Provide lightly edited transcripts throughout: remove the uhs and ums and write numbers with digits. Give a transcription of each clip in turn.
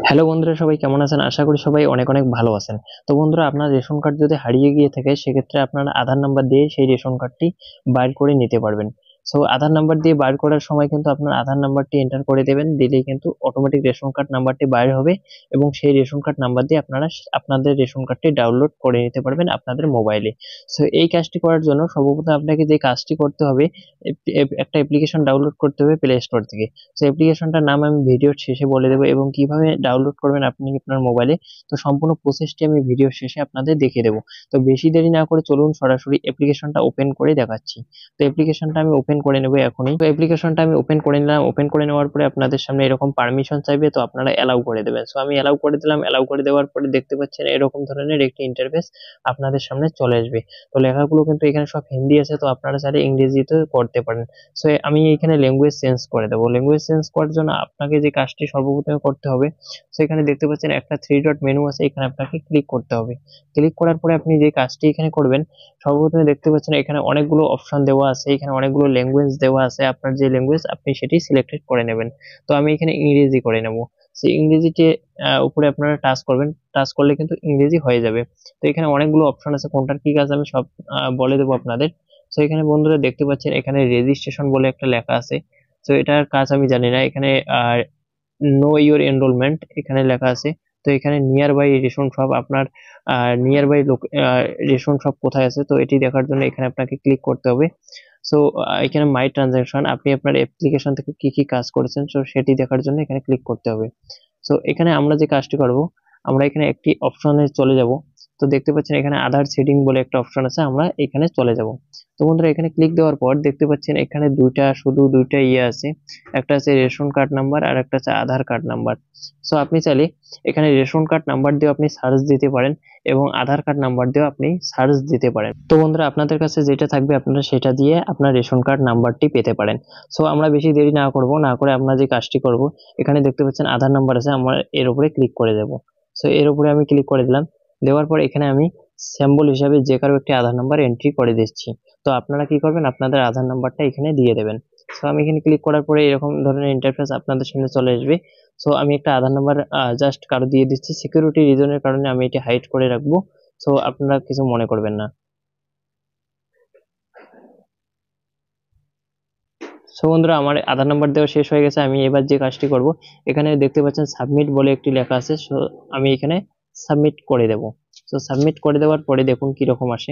Hello বন্ধুরা, সবাই কেমন আছেন? আশা করি সবাই অনেক অনেক ভালো আছেন। তো বন্ধুরা, আপনার রেশন কার্ড যদি হারিয়ে গিয়ে থাকে সেক্ষেত্রে আপনার আধার নাম্বার দিয়ে সেই রেশন কার্ডটি বাইর করে নিতে পারবেন। সো আধার নাম্বার দিয়ে বাইর করার সময় কিন্তু আপনার আধার নাম্বারটি এন্টার করে দেবেন, দিলেই কিন্তু অটোমেটিক রেশন কার্ড নাম্বারটি বাইর হবে এবং সেই রেশন কার্ড নাম্বার দিয়ে আপনারা আপনাদের রেশন কার্ডটি ডাউনলোড করে নিতে পারবেন আপনাদের মোবাইলে। সো এই কাজটি করার জন্য সর্বপ্রথম আপনাকে যে কাজটি করতে হবে, একটা অ্যাপ্লিকেশন ডাউনলোড করতে হবে প্লে স্টোর থেকে। তো অ্যাপ্লিকেশনটার নাম আমি ভিডিওর শেষে বলে দেবো এবং কিভাবে ডাউনলোড করবেন আপনি আপনার মোবাইলে। তো সম্পূর্ণ প্রসেসটি আমি ভিডিওর শেষে আপনাদের দেখিয়ে দেবো। তো বেশি দেরি না করে চলুন সরাসরি অ্যাপ্লিকেশনটা ওপেন করে দেখাচ্ছি। তো অ্যাপ্লিকেশনটা আমি ওপেন করে নেবো এখনই। তো অ্যাপ্লিকেশনটা আমি ওপেন করে নিলাম। ওপেন করে নেওয়ার পরে আপনাদের সামনে এরকম পারমিশন চাইবে, তো আপনারা অ্যালাউ করে দেবেন। সো আমি অ্যালাউ করে দিলাম। অ্যালাউ করে দেওয়ার পরে দেখতে পাচ্ছেন এরকম ধরনের একটি ইন্টারফেস আপনাদের সামনে চলে আসবে। তো লেখাগুলো কিন্তু এখানে সব হিন্দি আছে, তো আপনারা চাইলে ইংরেজিতে করতে পারেন। সো আমি এখানে ল্যাঙ্গুয়েজ চেঞ্জ করে দেবো। ল্যাঙ্গুয়েজ চেঞ্জ করার জন্য আপনাকে যে কাজটি সর্বপ্রথমে করতে হবে, সেখানে দেখতে পাচ্ছেন একটা থ্রি ডট মেনু আছে, এখানে আপনাকে ক্লিক করতে হবে। ক্লিক করার পরে আপনি যে কাজটি এখানে করবেন, সর্বপ্রথমে দেখতে পাচ্ছেন এখানে অনেকগুলো অপশন দেওয়া আছে, এখানে অনেকগুলো ল্যাঙ্গুয়েজ দেওয়া আছে। আপনার যে ল্যাঙ্গুয়েজ আপনি সেটি সিলেক্টেড করে নেবেন। তো আমি এখানে ইংরেজি করে নেব। সেই ইংরেজিতে উপরে আপনারা টাচ করবেন। টাচ করলে কিন্তু ইংরেজি হয়ে যাবে। তো এখানে অনেকগুলো অপশন আছে, কোনটার কি কাজ আমি সব বলে দেবো আপনাদের। তো এখানে বন্ধুরা দেখতে পাচ্ছেন এখানে রেজিস্ট্রেশন বলে একটা লেখা আছে। তো এটার কাজ আমি জানি না। এখানে নো ইওর এনরোলমেন্ট এখানে লেখা আছে। তো এখানে নিয়ার বাই রেশন শপ, আপনার নিয়ার বাই রেশন শপ কোথায় আছে, তো এটি দেখার জন্য এখানে আপনাকে ক্লিক করতে হবে। সো এখানে মাই ট্রানজাকশন, আপনি আপনার অ্যাপ্লিকেশন থেকে কি কি কাজ করেছেন তো সেটি দেখার জন্য এখানে ক্লিক করতে হবে। সো এখানে আমরা যে কাজটি করব, আমরা এখানে একটি অপশনে চলে যাব। তো দেখতে পাচ্ছেন এখানে আধার সেটিং বলে একটা অপশন আছে, আমরা এখানে চলে যাব। তো বন্ধুরা, এখানে ক্লিক দেওয়ার পর দেখতে পাচ্ছেন এখানে শুধু দুইটা ইয়ে আছে। একটা আছে রেশন কার্ড নাম্বার আর একটা আছে আধার কার্ড নাম্বার। সো আপনি চাইলে এখানে রেশন কার্ড নাম্বার দিয়ে আপনি সার্চ দিতে পারেন এবং আধার কার্ড নাম্বার দিয়েও আপনি সার্চ দিতে পারেন। তো বন্ধুরা, আপনাদের কাছে যেটা থাকবে আপনারা সেটা দিয়ে আপনার রেশন কার্ড নাম্বারটি পেতে পারেন। সো আমরা বেশি দেরি না করব, না করে আমরা যে কাজটি করব, এখানে দেখতে পাচ্ছেন আধার নাম্বার আছে, আমরা এর উপরে ক্লিক করে দেব। সো এর উপরে আমি ক্লিক করে দিলাম। দেওয়ার পর এখানে আমি স্যাম্পল হিসাবে যে কারো একটি আধার নাম্বার এন্ট্রি করে দিচ্ছি। তো আপনারা কি করবেন, আপনাদের আধার নাম্বারটা এখানে দিয়ে দেবেন। সো আমি এখানে ক্লিক করার পরে এরকম ধরনের ইন্টারফেস আপনাদের সামনে চলে আসবে। সো আমি একটা আধার নাম্বার জাস্ট কারো দিয়ে দিচ্ছি, সিকিউরিটি রিজনের কারণে আমি এটি হাইড করে রাখবো। সো আপনারা কিছু মনে করবেন না। সো বন্ধুরা, আমার আধার নাম্বার দেওয়া শেষ হয়ে গেছে। আমি এবার যে কাজটি করব, এখানে দেখতে পাচ্ছেন সাবমিট বলে একটি লেখা আছে। সো আমি এখানে সাবমিট করে দেব। তো সাবমিট করে দেওয়ার পরে দেখুন কি রকম আসে।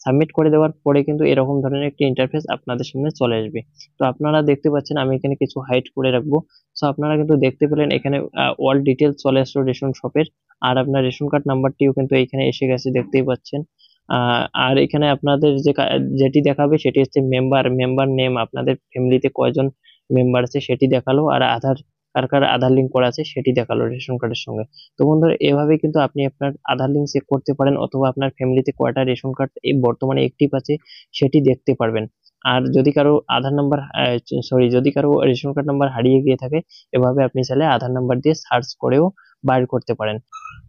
সাবমিট করে দেওয়ার পরে কিন্তু এরকম ধরনের একটি ইন্টারফেস আপনাদের সামনে চলে আসবে। তো আপনারা দেখতে পাচ্ছেন আমি এখানে কিছু হাইড করে রাখবো। সো আপনারা কিন্তু দেখতে পেলেন এখানে অল ডিটেলস চলে আসলো রেশন শপের। আর আপনার রেশন কার্ড নাম্বারটিও কিন্তু এখানে এসে গেছে, দেখতেই পাচ্ছেন। আর এখানে আপনাদের যেটি দেখাবে সেটি হচ্ছে মেম্বার মেম্বার নেম, আপনাদের ফ্যামিলিতে কয়জন মেম্বার আছে সেটি দেখালো, আর আধার কার কার আধার লিঙ্ক করা আছে সেটি দেখালো রেশন কার্ডের সঙ্গে। তো বন্ধুরা, এভাবে কিন্তু আপনি আপনার আধার লিঙ্ক চেক করতে পারেন, অথবা আপনার ফ্যামিলিতে কয়টা রেশন কার্ড এই বর্তমানে অ্যাক্টিভ আছে সেটি দেখতে পারবেন। আর যদি কারো আধার নাম্বার যদি কারো রেশন কার্ড নাম্বার হারিয়ে গিয়ে থাকে, এভাবে আপনি চাইলে আধার নাম্বার দিয়ে সার্চ করেও বাইর করতে পারেন।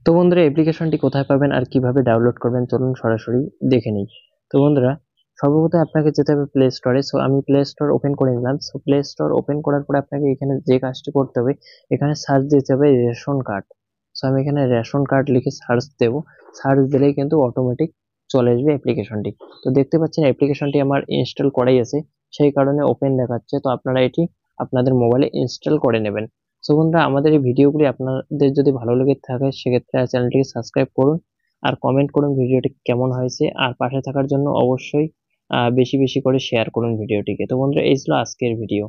তো বন্ধুরা, অ্যাপ্লিকেশনটি কোথায় পাবেন আর কিভাবে ডাউনলোড করবেন চলুন সরাসরি দেখে নিই। তো বন্ধুরা, সর্বপ্রথম আপনাকে যেতে হবে প্লে স্টোরে। সো আমি প্লে স্টোর ওপেন করে নিলাম। সো প্লে স্টোর ওপেন করার পরে আপনাকে এখানে যে কাজটি করতে হবে, এখানে সার্চ দিতে হবে রেশন কার্ড। সো আমি এখানে রেশন কার্ড লিখে সার্চ দেব। সার্চ দিলেই কিন্তু অটোমেটিক চলে আসবে অ্যাপ্লিকেশনটি। তো দেখতে পাচ্ছেন অ্যাপ্লিকেশনটি আমার ইনস্টল করাই আছে, সেই কারণে ওপেন দেখাচ্ছে। তো আপনারা এটি আপনাদের মোবাইলে ইনস্টল করে নেবেন। সো বন্ধুরা, আমাদের এই ভিডিওগুলি আপনাদের যদি ভালো লেগে থাকে সেক্ষেত্রে চ্যানেলটিকে সাবস্ক্রাইব করুন আর কমেন্ট করুন ভিডিওটি কেমন হয়েছে, আর পাশে থাকার জন্য অবশ্যই বেশি বেশি করে শেয়ার করুন ভিডিওটিকে। তো বন্ধুরা, এই ছিল আজকের ভিডিও।